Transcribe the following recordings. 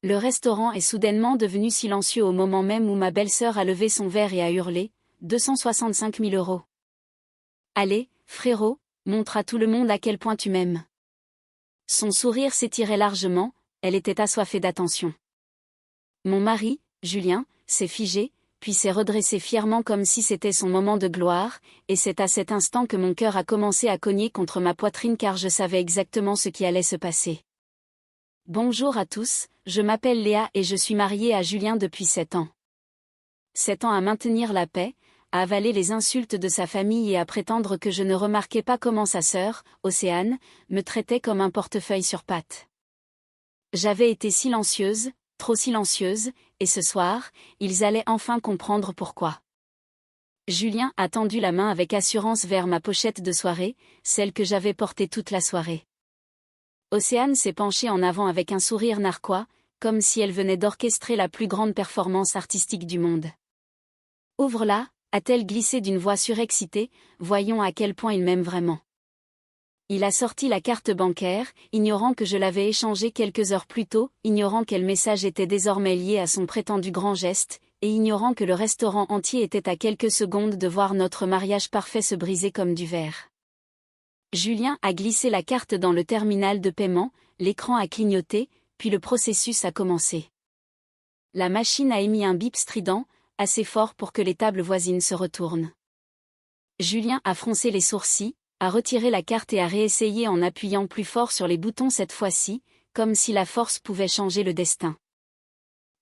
Le restaurant est soudainement devenu silencieux au moment même où ma belle-sœur a levé son verre et a hurlé « 265 000 euros. Allez, frérot, montre à tout le monde à quel point tu m'aimes. » Son sourire s'étirait largement, elle était assoiffée d'attention. Mon mari, Julien, s'est figé, puis s'est redressé fièrement comme si c'était son moment de gloire, et c'est à cet instant que mon cœur a commencé à cogner contre ma poitrine car je savais exactement ce qui allait se passer. Bonjour à tous, je m'appelle Léa et je suis mariée à Julien depuis 7 ans. 7 ans à maintenir la paix, à avaler les insultes de sa famille et à prétendre que je ne remarquais pas comment sa sœur, Océane, me traitait comme un portefeuille sur pattes. J'avais été silencieuse, trop silencieuse, et ce soir, ils allaient enfin comprendre pourquoi. Julien a tendu la main avec assurance vers ma pochette de soirée, celle que j'avais portée toute la soirée. Océane s'est penchée en avant avec un sourire narquois, comme si elle venait d'orchestrer la plus grande performance artistique du monde. « Ouvre-la », a-t-elle glissé d'une voix surexcitée, voyons à quel point il m'aime vraiment. Il a sorti la carte bancaire, ignorant que je l'avais échangée quelques heures plus tôt, ignorant quel message était désormais lié à son prétendu grand geste, et ignorant que le restaurant entier était à quelques secondes de voir notre mariage parfait se briser comme du verre. Julien a glissé la carte dans le terminal de paiement, l'écran a clignoté, puis le processus a commencé. La machine a émis un bip strident, assez fort pour que les tables voisines se retournent. Julien a froncé les sourcils, a retiré la carte et a réessayé en appuyant plus fort sur les boutons cette fois-ci, comme si la force pouvait changer le destin.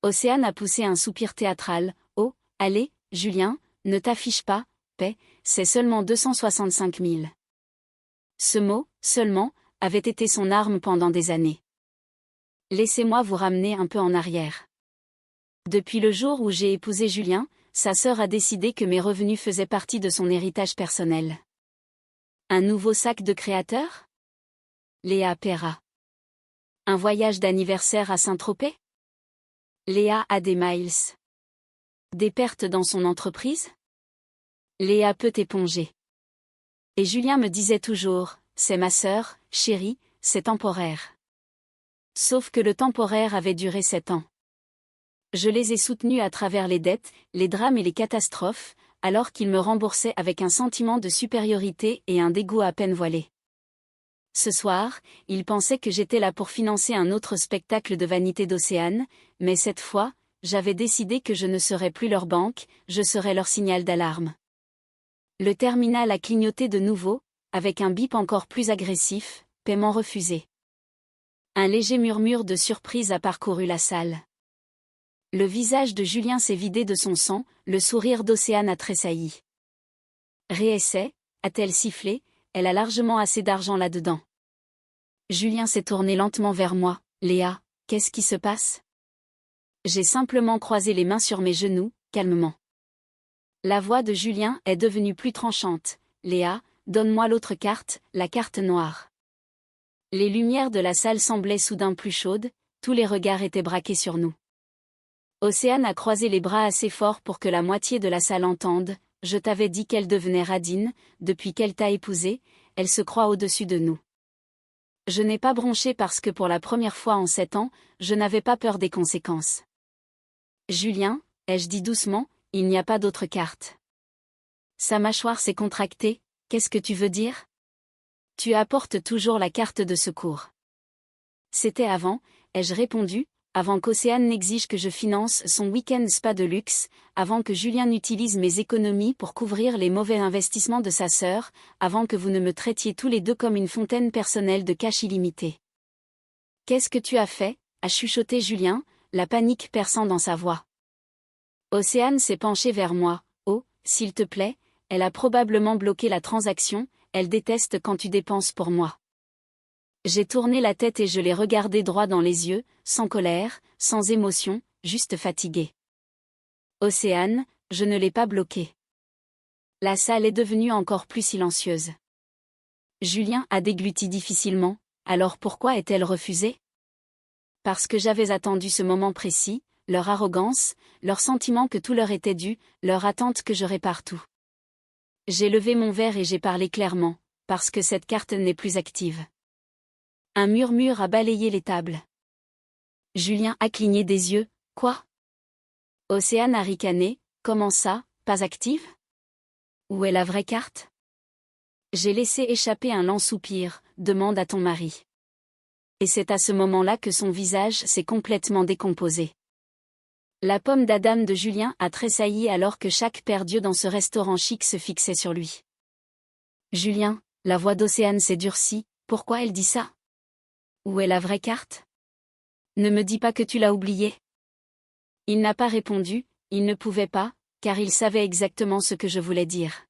Océane a poussé un soupir théâtral. « Oh, allez, Julien, ne t'affiche pas, paix, c'est seulement 265 000. » Ce mot, seulement, avait été son arme pendant des années. Laissez-moi vous ramener un peu en arrière. Depuis le jour où j'ai épousé Julien, sa sœur a décidé que mes revenus faisaient partie de son héritage personnel. Un nouveau sac de créateur? Léa paiera. Un voyage d'anniversaire à Saint-Tropez? Léa a des miles. Des pertes dans son entreprise? Léa peut éponger. Et Julien me disait toujours, c'est ma sœur, chérie, c'est temporaire. Sauf que le temporaire avait duré 7 ans. Je les ai soutenus à travers les dettes, les drames et les catastrophes, alors qu'ils me remboursaient avec un sentiment de supériorité et un dégoût à peine voilé. Ce soir, ils pensaient que j'étais là pour financer un autre spectacle de vanité d'Océane, mais cette fois, j'avais décidé que je ne serais plus leur banque, je serais leur signal d'alarme. Le terminal a clignoté de nouveau, avec un bip encore plus agressif, paiement refusé. Un léger murmure de surprise a parcouru la salle. Le visage de Julien s'est vidé de son sang, le sourire d'Océane a tressailli. Réessaie, a-t-elle sifflé, elle a largement assez d'argent là-dedans. Julien s'est tourné lentement vers moi. Léa, qu'est-ce qui se passe? J'ai simplement croisé les mains sur mes genoux, calmement. La voix de Julien est devenue plus tranchante. Léa, donne-moi l'autre carte, la carte noire. Les lumières de la salle semblaient soudain plus chaudes, tous les regards étaient braqués sur nous. Océane a croisé les bras assez fort pour que la moitié de la salle entende. Je t'avais dit qu'elle devenait radine, depuis qu'elle t'a épousé, elle se croit au-dessus de nous. Je n'ai pas bronché parce que pour la première fois en 7 ans, je n'avais pas peur des conséquences. Julien, ai-je dit doucement, il n'y a pas d'autre carte. Sa mâchoire s'est contractée, qu'est-ce que tu veux dire? Tu apportes toujours la carte de secours. C'était avant, ai-je répondu, avant qu'Océane n'exige que je finance son week-end spa de luxe, avant que Julien n'utilise mes économies pour couvrir les mauvais investissements de sa sœur, avant que vous ne me traitiez tous les deux comme une fontaine personnelle de cash illimité. Qu'est-ce que tu as fait? A chuchoté Julien, la panique perçant dans sa voix. Océane s'est penchée vers moi. Oh, s'il te plaît, elle a probablement bloqué la transaction, elle déteste quand tu dépenses pour moi. J'ai tourné la tête et je l'ai regardé droit dans les yeux, sans colère, sans émotion, juste fatigué. Océane, je ne l'ai pas bloqué. La salle est devenue encore plus silencieuse. Julien a dégluti difficilement, alors pourquoi est-elle refusée? Parce que j'avais attendu ce moment précis, leur arrogance, leur sentiment que tout leur était dû, leur attente que je répare tout. J'ai levé mon verre et j'ai parlé clairement, parce que cette carte n'est plus active. Un murmure a balayé les tables. Julien a cligné des yeux. Quoi? Océane a ricané. Comment ça, pas active? Où est la vraie carte? J'ai laissé échapper un lent soupir. Demande à ton mari. Et c'est à ce moment-là que son visage s'est complètement décomposé. La pomme d'Adam de Julien a tressailli alors que chaque paire d'yeux dans ce restaurant chic se fixait sur lui. Julien, la voix d'Océane s'est durcie. Pourquoi elle dit ça? Où est la vraie carte? Ne me dis pas que tu l'as oubliée. Il n'a pas répondu, il ne pouvait pas, car il savait exactement ce que je voulais dire.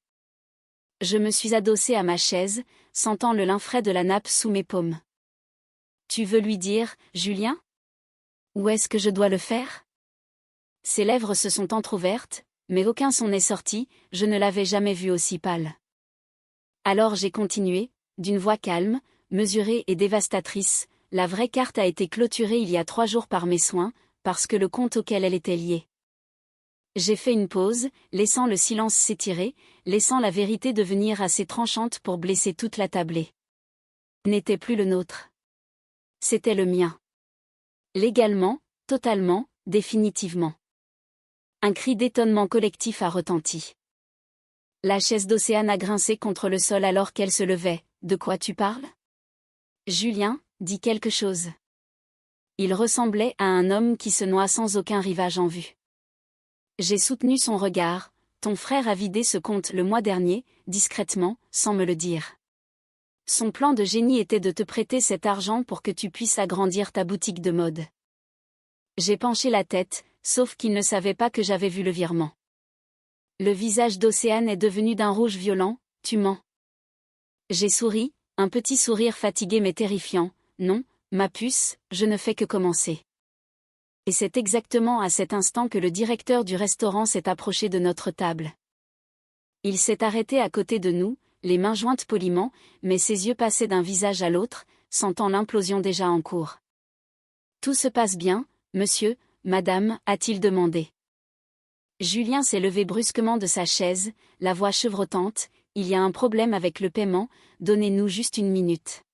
Je me suis adossée à ma chaise, sentant le lin frais de la nappe sous mes paumes. Tu veux lui dire, Julien? Où est-ce que je dois le faire? Ses lèvres se sont entr'ouvertes, mais aucun son n'est sorti, je ne l'avais jamais vue aussi pâle. Alors j'ai continué, d'une voix calme, mesurée et dévastatrice. La vraie carte a été clôturée il y a 3 jours par mes soins, parce que le compte auquel elle était liée. J'ai fait une pause, laissant le silence s'étirer, laissant la vérité devenir assez tranchante pour blesser toute la tablée. N'était plus le nôtre. C'était le mien. Légalement, totalement, définitivement. Un cri d'étonnement collectif a retenti. La chaise d'Océane a grincé contre le sol alors qu'elle se levait. De quoi tu parles? Julien, dit quelque chose. Il ressemblait à un homme qui se noie sans aucun rivage en vue. J'ai soutenu son regard. Ton frère a vidé ce compte le mois dernier, discrètement, sans me le dire. Son plan de génie était de te prêter cet argent pour que tu puisses agrandir ta boutique de mode. J'ai penché la tête, sauf qu'il ne savait pas que j'avais vu le virement. Le visage d'Océane est devenu d'un rouge violent. Tu mens. J'ai souri, un petit sourire fatigué mais terrifiant. Non, ma puce, je ne fais que commencer. Et c'est exactement à cet instant que le directeur du restaurant s'est approché de notre table. Il s'est arrêté à côté de nous, les mains jointes poliment, mais ses yeux passaient d'un visage à l'autre, sentant l'implosion déjà en cours. Tout se passe bien, monsieur, madame, a-t-il demandé. Julien s'est levé brusquement de sa chaise, la voix chevrotante. Il y a un problème avec le paiement, donnez-nous juste 1 minute.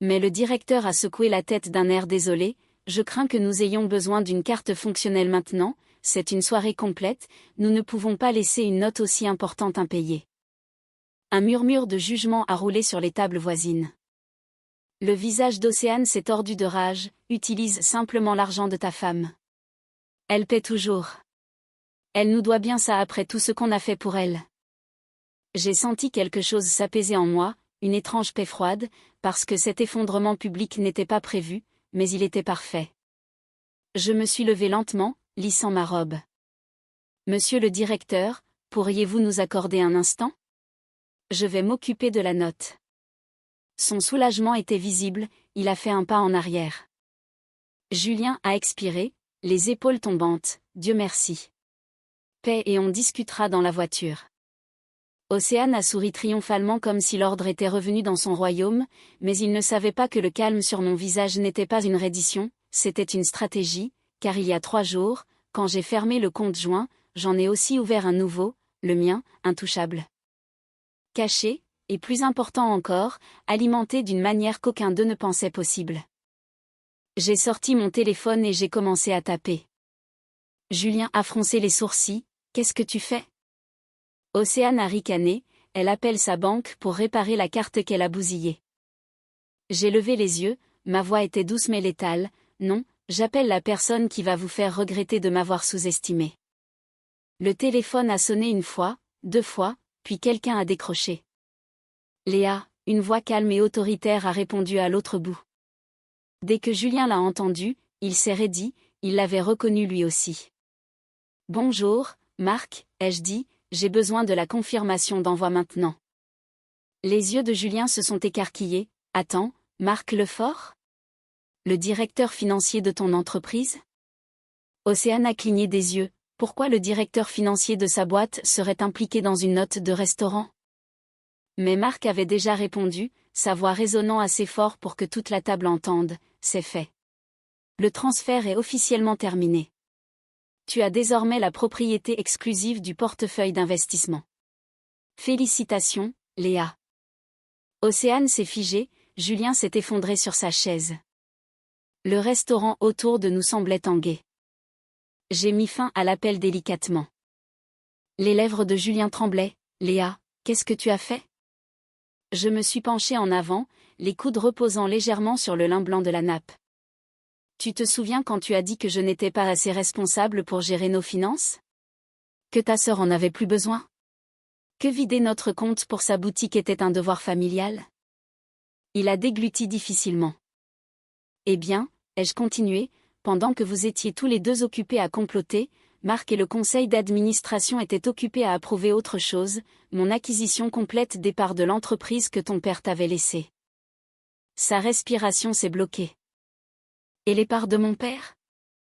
Mais le directeur a secoué la tête d'un air désolé. Je crains que nous ayons besoin d'une carte fonctionnelle maintenant, c'est une soirée complète, nous ne pouvons pas laisser une note aussi importante impayée. Un murmure de jugement a roulé sur les tables voisines. Le visage d'Océane s'est tordu de rage. Utilise simplement l'argent de ta femme. Elle paie toujours. Elle nous doit bien ça après tout ce qu'on a fait pour elle. J'ai senti quelque chose s'apaiser en moi, une étrange paix froide, parce que cet effondrement public n'était pas prévu, mais il était parfait. Je me suis levée lentement, lissant ma robe. Monsieur le directeur, pourriez-vous nous accorder un instant? Je vais m'occuper de la note. Son soulagement était visible, il a fait un pas en arrière. Julien a expiré, les épaules tombantes. Dieu merci. Paix et on discutera dans la voiture. Océane a souri triomphalement comme si l'ordre était revenu dans son royaume, mais il ne savait pas que le calme sur mon visage n'était pas une reddition, c'était une stratégie, car il y a 3 jours, quand j'ai fermé le compte joint, j'en ai aussi ouvert un nouveau, le mien, intouchable. Caché, et plus important encore, alimenté d'une manière qu'aucun d'eux ne pensait possible. J'ai sorti mon téléphone et j'ai commencé à taper. Julien a froncé les sourcils. Qu'est-ce que tu fais? Océane a ricané, elle appelle sa banque pour réparer la carte qu'elle a bousillée. J'ai levé les yeux, ma voix était douce mais létale. Non, j'appelle la personne qui va vous faire regretter de m'avoir sous-estimé. Le téléphone a sonné 1 fois, 2 fois, puis quelqu'un a décroché. Léa, une voix calme et autoritaire a répondu à l'autre bout. Dès que Julien l'a entendu, il s'est raidi, il l'avait reconnu lui aussi. Bonjour, Marc, ai-je dit, j'ai besoin de la confirmation d'envoi maintenant. Les yeux de Julien se sont écarquillés. Attends, Marc Lefort? Le directeur financier de ton entreprise? Océane a cligné des yeux. Pourquoi le directeur financier de sa boîte serait impliqué dans une note de restaurant? Mais Marc avait déjà répondu, sa voix résonnant assez fort pour que toute la table entende. C'est fait. Le transfert est officiellement terminé. Tu as désormais la propriété exclusive du portefeuille d'investissement. Félicitations, Léa. Océane s'est figée, Julien s'est effondré sur sa chaise. Le restaurant autour de nous semblait tanguer. J'ai mis fin à l'appel délicatement. Les lèvres de Julien tremblaient. « Léa, qu'est-ce que tu as fait ?» Je me suis penchée en avant, les coudes reposant légèrement sur le lin blanc de la nappe. « Tu te souviens quand tu as dit que je n'étais pas assez responsable pour gérer nos finances ? Que ta sœur en avait plus besoin ? Que vider notre compte pour sa boutique était un devoir familial ? » Il a dégluti difficilement. « Eh bien, ai-je continué, pendant que vous étiez tous les deux occupés à comploter, Marc et le conseil d'administration étaient occupés à approuver autre chose, mon acquisition complète des parts de l'entreprise que ton père t'avait laissée. » Sa respiration s'est bloquée. « Et les parts de mon père ? »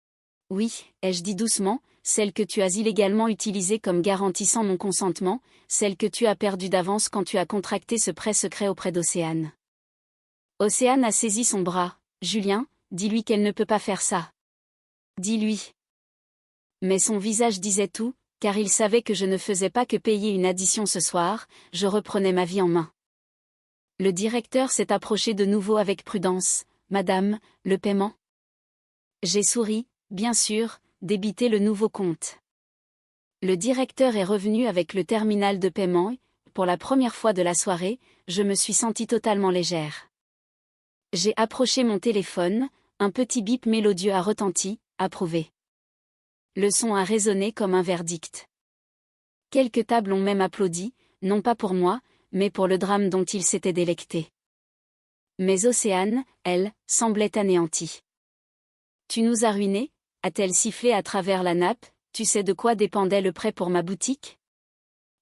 « Oui, ai-je dit doucement, celles que tu as illégalement utilisées comme garantissant mon consentement, celles que tu as perdues d'avance quand tu as contracté ce prêt secret auprès d'Océane. » Océane a saisi son bras. « Julien, dis-lui qu'elle ne peut pas faire ça. Dis-lui. » Mais son visage disait tout, car il savait que je ne faisais pas que payer une addition ce soir, je reprenais ma vie en main. Le directeur s'est approché de nouveau avec prudence. « Madame, le paiement ?» J'ai souri, bien sûr, débiter le nouveau compte. Le directeur est revenu avec le terminal de paiement et, pour la première fois de la soirée, je me suis sentie totalement légère. J'ai approché mon téléphone, un petit bip mélodieux a retenti, approuvé. Le son a résonné comme un verdict. Quelques tables ont même applaudi, non pas pour moi, mais pour le drame dont ils s'étaient délectés. Mais Océane, elle, semblait anéantie. « Tu nous as ruinés ?» a-t-elle sifflé à travers la nappe. « Tu sais de quoi dépendait le prêt pour ma boutique ?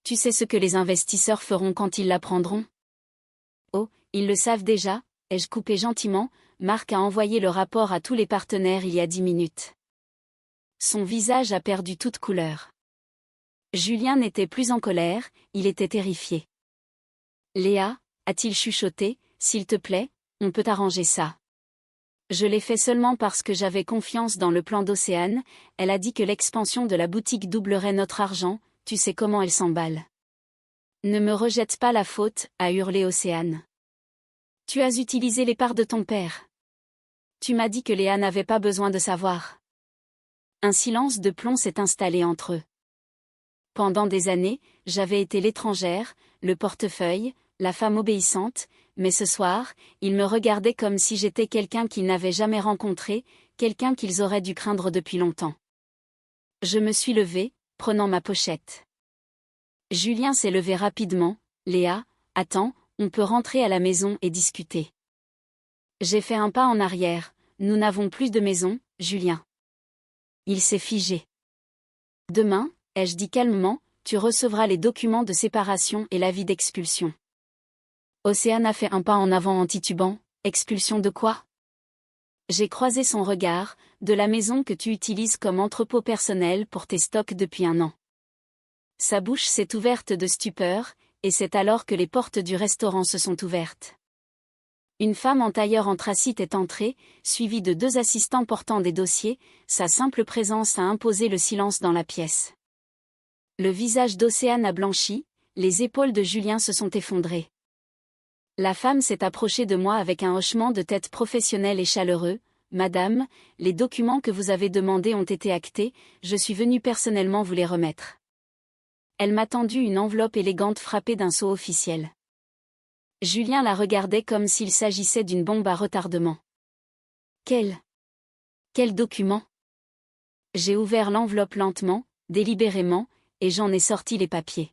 Tu sais ce que les investisseurs feront quand ils l'apprendront ? » « Oh, ils le savent déjà », ai-je coupé gentiment. Marc a envoyé le rapport à tous les partenaires il y a 10 minutes. Son visage a perdu toute couleur. Julien n'était plus en colère, il était terrifié. « Léa, a-t-il chuchoté, s'il te plaît, on peut arranger ça. Je l'ai fait seulement parce que j'avais confiance dans le plan d'Océane, elle a dit que l'expansion de la boutique doublerait notre argent, tu sais comment elle s'emballe. »« Ne me rejette pas la faute, » a hurlé Océane. « Tu as utilisé les parts de ton père. Tu m'as dit que Léa n'avait pas besoin de savoir. » Un silence de plomb s'est installé entre eux. Pendant des années, j'avais été l'étrangère, le portefeuille, la femme obéissante, mais ce soir, ils me regardaient comme si j'étais quelqu'un qu'ils n'avaient jamais rencontré, quelqu'un qu'ils auraient dû craindre depuis longtemps. Je me suis levée, prenant ma pochette. Julien s'est levé rapidement. « Léa, attends, on peut rentrer à la maison et discuter. » J'ai fait un pas en arrière. « Nous n'avons plus de maison, Julien. » Il s'est figé. « Demain, ai-je dit calmement, tu recevras les documents de séparation et l'avis d'expulsion. » Océane a fait un pas en avant en titubant. « Expulsion de quoi ? » J'ai croisé son regard. « De la maison que tu utilises comme entrepôt personnel pour tes stocks depuis 1 an. » Sa bouche s'est ouverte de stupeur, et c'est alors que les portes du restaurant se sont ouvertes. Une femme en tailleur anthracite est entrée, suivie de 2 assistants portant des dossiers, sa simple présence a imposé le silence dans la pièce. Le visage d'Océane a blanchi, les épaules de Julien se sont effondrées. La femme s'est approchée de moi avec un hochement de tête professionnel et chaleureux. « Madame, les documents que vous avez demandés ont été actés, je suis venue personnellement vous les remettre. » Elle m'a tendu une enveloppe élégante frappée d'un sceau officiel. Julien la regardait comme s'il s'agissait d'une bombe à retardement. Quel document ? J'ai ouvert l'enveloppe lentement, délibérément, et j'en ai sorti les papiers.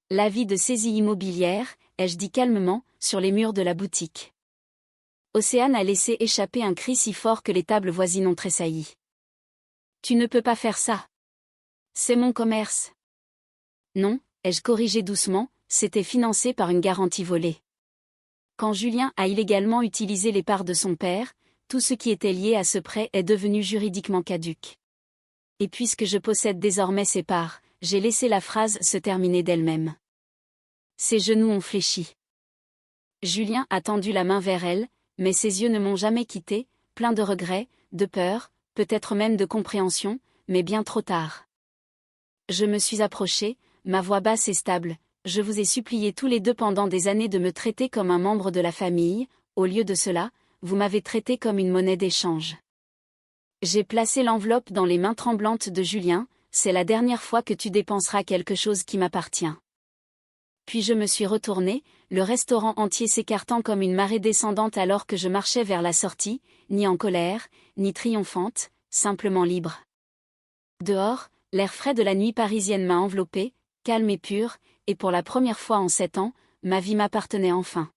L'avis de saisie immobilière, ai-je dit calmement, sur les murs de la boutique. Océane a laissé échapper un cri si fort que les tables voisines ont tressailli. « Tu ne peux pas faire ça. C'est mon commerce. » « Non, » ai-je corrigé doucement, c'était financé par une garantie volée. Quand Julien a illégalement utilisé les parts de son père, tout ce qui était lié à ce prêt est devenu juridiquement caduc. Et puisque je possède désormais ces parts, j'ai laissé la phrase se terminer d'elle-même. Ses genoux ont fléchi. Julien a tendu la main vers elle, mais ses yeux ne m'ont jamais quitté, plein de regrets, de peur, peut-être même de compréhension, mais bien trop tard. Je me suis approchée, ma voix basse et stable. « Je vous ai supplié tous les deux pendant des années de me traiter comme un membre de la famille, au lieu de cela, vous m'avez traité comme une monnaie d'échange. J'ai placé l'enveloppe dans les mains tremblantes de Julien, c'est la dernière fois que tu dépenseras quelque chose qui m'appartient. Puis je me suis retournée, le restaurant entier s'écartant comme une marée descendante alors que je marchais vers la sortie, ni en colère, ni triomphante, simplement libre. Dehors, l'air frais de la nuit parisienne m'a enveloppée, calme et pure, et pour la première fois en 7 ans, ma vie m'appartenait enfin.